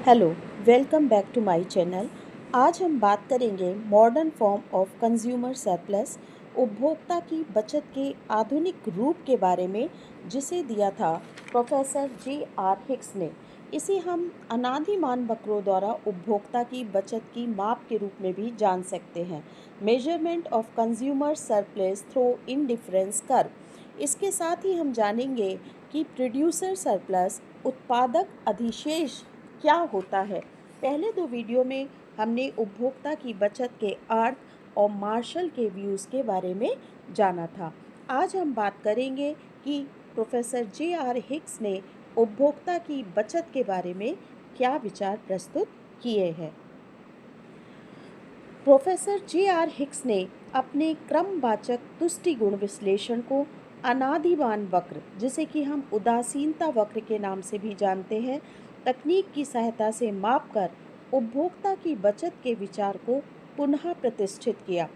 Hello, welcome back to my channel. आज हम बात करेंगे modern form of consumer surplus, उपभोक्ता की बचत के आधुनिक रूप के बारे में, जिसे दिया था प्रोफेसर J.R. हिक्स ने। इसे हम अनादिमान वक्रों द्वारा उपभोक्ता की बचत की माप के रूप में भी जान सकते हैं। Measurement of consumer surplus through indifference curve. इसके साथ ही हम जानेंगे कि प्रोड्यूसर सरप्लस, उत्पादक अधिशेष क्या होता है। पहले दो वीडियो में हमने उपभोक्ता की बचत के अर्थ और मार्शल के व्यूज़ के बारे में जाना था। आज हम बात करेंगे कि प्रोफेसर J.R. हिक्स ने उपभोक्ता की बचत के बारे में क्या विचार प्रस्तुत किए हैं। Professor J.R. हिक्स ने अपने क्रमवाचक तुष्टि गुण विश्लेषण को अनादिमान वक्र, जिसे कि हम उदासीनता वक्र के नाम से भी जानते हैं, तकनीक की सहायता से मापकर उपभोक्ता की बचत के विचार को पुनः प्रतिष्ठित किया।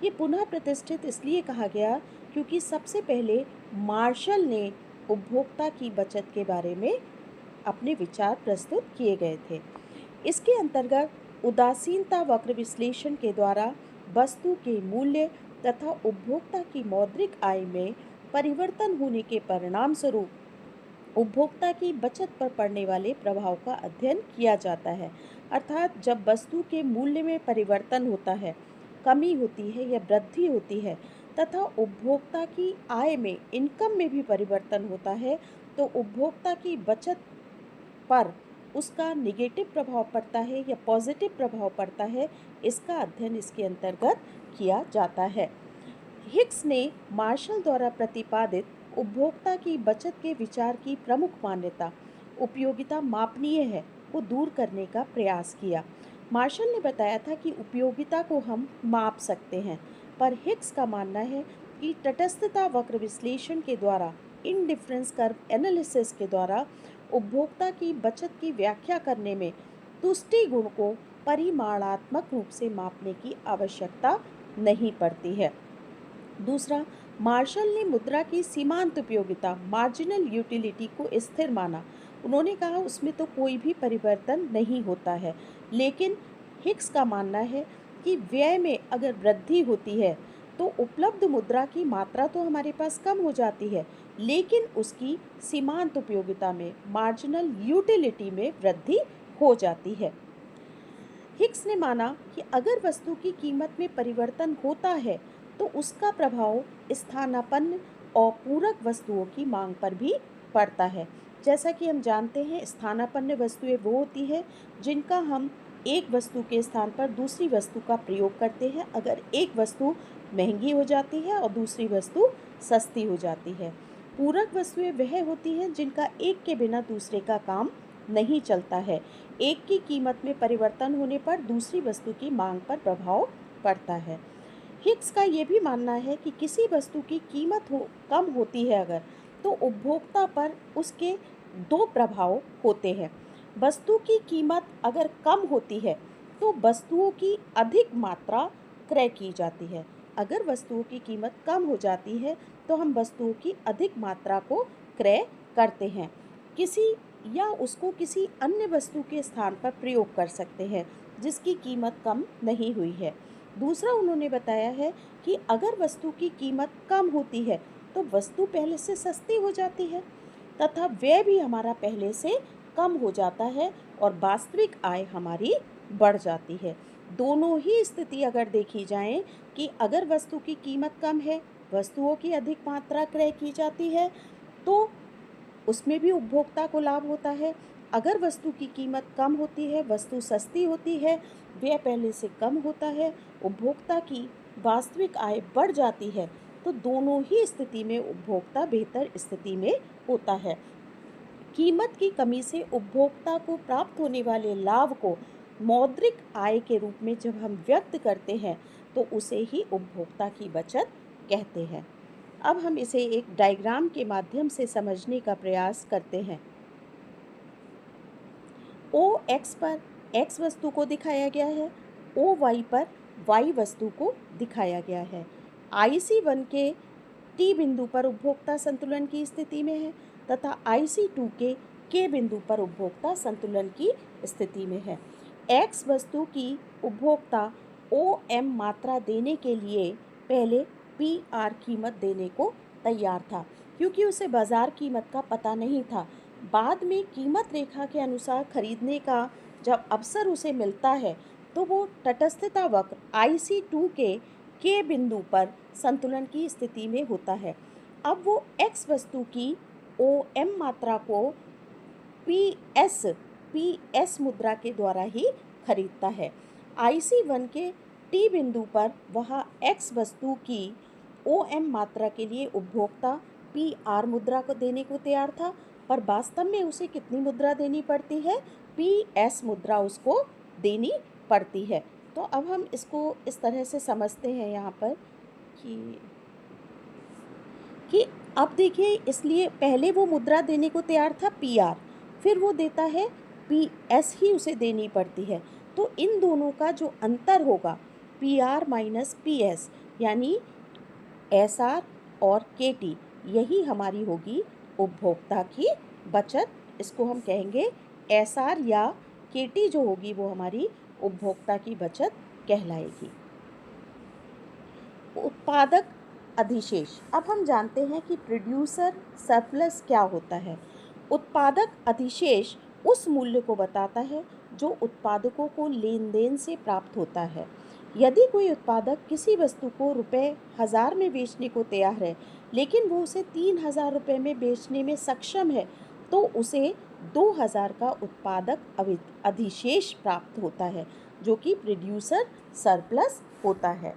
ये पुनः प्रतिष्ठित इसलिए कहा गया क्योंकि सबसे पहले मार्शल ने उपभोक्ता की बचत के बारे में अपने विचार प्रस्तुत किए गए थे। इसके अंतर्गत उदासीनता वक्र विश्लेषण के द्वारा वस्तु के मूल्य तथा उपभोक्ता की मौद्रिक आय में परिवर्तन होने के परिणाम स्वरूप उपभोक्ता की बचत पर पड़ने वाले प्रभाव का अध्ययन किया जाता है। अर्थात जब वस्तु के मूल्य में परिवर्तन होता है, कमी होती है या वृद्धि होती है तथा उपभोक्ता की आय में, इनकम में भी परिवर्तन होता है, तो उपभोक्ता की बचत पर उसका निगेटिव प्रभाव पड़ता है या पॉजिटिव प्रभाव पड़ता है। इसका अध्ययन इसके अंतर्गत किया जाता है। हिक्स ने मार्शल द्वारा प्रतिपादित उपभोक्ता की बचत के विचार की प्रमुख मान्यता, उपयोगिता मापनीय है, को दूर करने का प्रयास किया। मार्शल ने बताया था कि उपयोगिता को हम माप सकते हैं, पर हिक्स का मानना है कि तटस्थता वक्र विश्लेषण के द्वारा, इंडिफरेंस कर्व एनालिसिस के द्वारा उपभोक्ता की बचत की व्याख्या करने में तुष्टि गुण को परिमाणात्मक रूप से मापने की आवश्यकता नहीं पड़ती है। दूसरा, मार्शल ने मुद्रा की सीमांत उपयोगिता, मार्जिनल यूटिलिटी को स्थिर माना। उन्होंने कहा उसमें तो कोई भी परिवर्तन नहीं होता है, लेकिन हिक्स का मानना है कि व्यय में अगर वृद्धि होती है तो उपलब्ध मुद्रा की मात्रा तो हमारे पास कम हो जाती है, लेकिन उसकी सीमांत उपयोगिता में, मार्जिनल यूटिलिटी में वृद्धि हो जाती है। हिक्स ने माना कि अगर वस्तु की कीमत में परिवर्तन होता है तो उसका प्रभाव स्थानापन्न और पूरक वस्तुओं की मांग पर भी पड़ता है। जैसा कि हम जानते हैं, स्थानापन्न वस्तुएं वो होती है जिनका हम एक वस्तु के स्थान पर दूसरी वस्तु का प्रयोग करते हैं अगर एक वस्तु महंगी हो जाती है और दूसरी वस्तु सस्ती हो जाती है। पूरक वस्तुएं वह होती हैं जिनका एक के बिना दूसरे का काम नहीं चलता है। एक की कीमत में परिवर्तन होने पर दूसरी वस्तु की मांग पर प्रभाव पड़ता है। हिक्स का ये भी मानना है कि किसी वस्तु की कीमत कम होती है अगर, तो उपभोक्ता पर उसके दो प्रभाव होते हैं। वस्तु की कीमत अगर कम होती है तो वस्तुओं की अधिक मात्रा क्रय की जाती है। अगर वस्तुओं की कीमत कम हो जाती है तो हम वस्तुओं की अधिक मात्रा को क्रय करते हैं, किसी या उसको किसी अन्य वस्तु के स्थान पर प्रयोग कर सकते हैं जिसकी कीमत कम नहीं हुई है। दूसरा, उन्होंने बताया है कि अगर वस्तु की कीमत कम होती है तो वस्तु पहले से सस्ती हो जाती है तथा व्यय भी हमारा पहले से कम हो जाता है और वास्तविक आय हमारी बढ़ जाती है। दोनों ही स्थिति अगर देखी जाए कि अगर वस्तु की कीमत कम है, वस्तुओं की अधिक मात्रा क्रय की जाती है, तो उसमें भी उपभोक्ता को लाभ होता है। अगर वस्तु की कीमत कम होती है, वस्तु सस्ती होती है, व्यय पहले से कम होता है, उपभोक्ता की वास्तविक आय बढ़ जाती है, तो दोनों ही स्थिति में उपभोक्ता बेहतर स्थिति में होता है। कीमत की कमी से उपभोक्ता को प्राप्त होने वाले लाभ को मौद्रिक आय के रूप में जब हम व्यक्त करते हैं तो उसे ही उपभोक्ता की बचत कहते हैं। अब हम इसे एक डायग्राम के माध्यम से समझने का प्रयास करते हैं। ओ एक्स पर एक्स वस्तु को दिखाया गया है, ओ वाई पर वाई वस्तु को दिखाया गया है। IC1 के टी बिंदु पर उपभोक्ता संतुलन की स्थिति में है तथा IC2 के के बिंदु पर उपभोक्ता संतुलन की स्थिति में है। एक्स वस्तु की उपभोक्ता ओ एम मात्रा देने के लिए पहले पी आर कीमत देने को तैयार था, क्योंकि उसे बाजार कीमत का पता नहीं था। बाद में कीमत रेखा के अनुसार खरीदने का जब अवसर उसे मिलता है तो वो तटस्थता वक्र IC2 के बिंदु पर संतुलन की स्थिति में होता है। अब वो एक्स वस्तु की ओ एम मात्रा को पी एस मुद्रा के द्वारा ही खरीदता है। IC1 के टी बिंदु पर वह एक्स वस्तु की ओ एम मात्रा के लिए उपभोक्ता पी आर मुद्रा को देने को तैयार था, पर वास्तव में उसे कितनी मुद्रा देनी पड़ती है? PS मुद्रा उसको देनी पड़ती है। तो अब हम इसको इस तरह से समझते हैं यहाँ पर कि अब देखिए, इसलिए पहले वो मुद्रा देने को तैयार था PR, फिर वो देता है PS ही उसे देनी पड़ती है। तो इन दोनों का जो अंतर होगा PR माइनस PS, यानी SR और KT, यही हमारी होगी उपभोक्ता की बचत। इसको हम कहेंगे SR, या KT जो होगी वो हमारी उपभोक्ता की बचत कहलाएगी। उत्पादक अधिशेष। अब हम जानते हैं कि प्रोड्यूसर सरप्लस क्या होता है। उत्पादक अधिशेष उस मूल्य को बताता है जो उत्पादकों को लेन देन से प्राप्त होता है। यदि कोई उत्पादक किसी वस्तु को ₹1000 में बेचने को तैयार है, लेकिन वो उसे 3000 रुपये में बेचने में सक्षम है, तो उसे 2000 का उत्पादक अधिशेष प्राप्त होता है, जो कि प्रोड्यूसर सरप्लस होता है।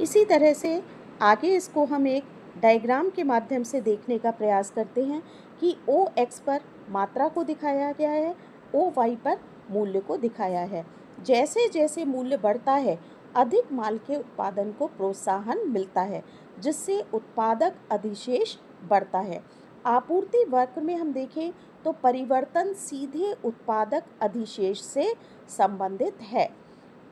इसी तरह से आगे इसको हम एक डायग्राम के माध्यम से देखने का प्रयास करते हैं कि OX पर मात्रा को दिखाया गया है, OY पर मूल्य को दिखाया है। जैसे जैसे मूल्य बढ़ता है, अधिक माल के उत्पादन को प्रोत्साहन मिलता है, जिससे उत्पादक अधिशेष बढ़ता है। आपूर्ति वक्र में हम देखें तो परिवर्तन सीधे उत्पादक अधिशेष से संबंधित है।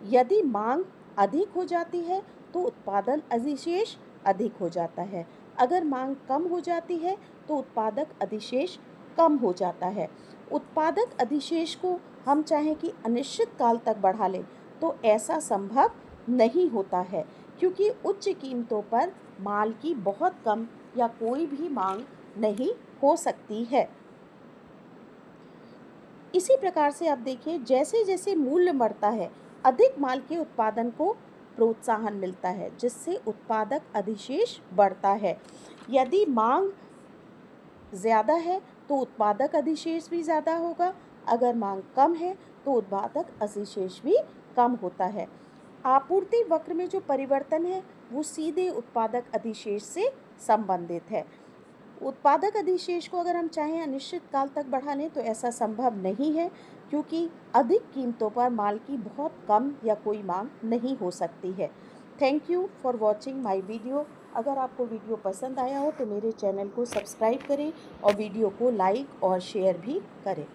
यदि मांग अधिक हो जाती है तो उत्पादन अधिशेष अधिक हो जाता है। अगर मांग कम हो जाती है तो उत्पादक अधिशेष कम हो जाता है। उत्पादक अधिशेष को हम चाहें कि अनिश्चित काल तक बढ़ा लें तो ऐसा संभव नहीं होता है, क्योंकि उच्च कीमतों पर माल की बहुत कम या कोई भी मांग नहीं हो सकती है। इसी प्रकार से आप देखिए, जैसे जैसे मूल्य बढ़ता है, अधिक माल के उत्पादन को प्रोत्साहन मिलता है, जिससे उत्पादक अधिशेष बढ़ता है। यदि मांग ज़्यादा है तो उत्पादक अधिशेष भी ज़्यादा होगा, अगर मांग कम है तो उत्पादक अधिशेष भी कम होता है। आपूर्ति वक्र में जो परिवर्तन है वो सीधे उत्पादक अधिशेष से संबंधित है। उत्पादक अधिशेष को अगर हम चाहें अनिश्चित काल तक बढ़ा लें तो ऐसा संभव नहीं है, क्योंकि अधिक कीमतों पर माल की बहुत कम या कोई मांग नहीं हो सकती है। Thank you for watching my video. अगर आपको वीडियो पसंद आया हो तो मेरे चैनल को सब्सक्राइब करें और वीडियो को लाइक और शेयर भी करें।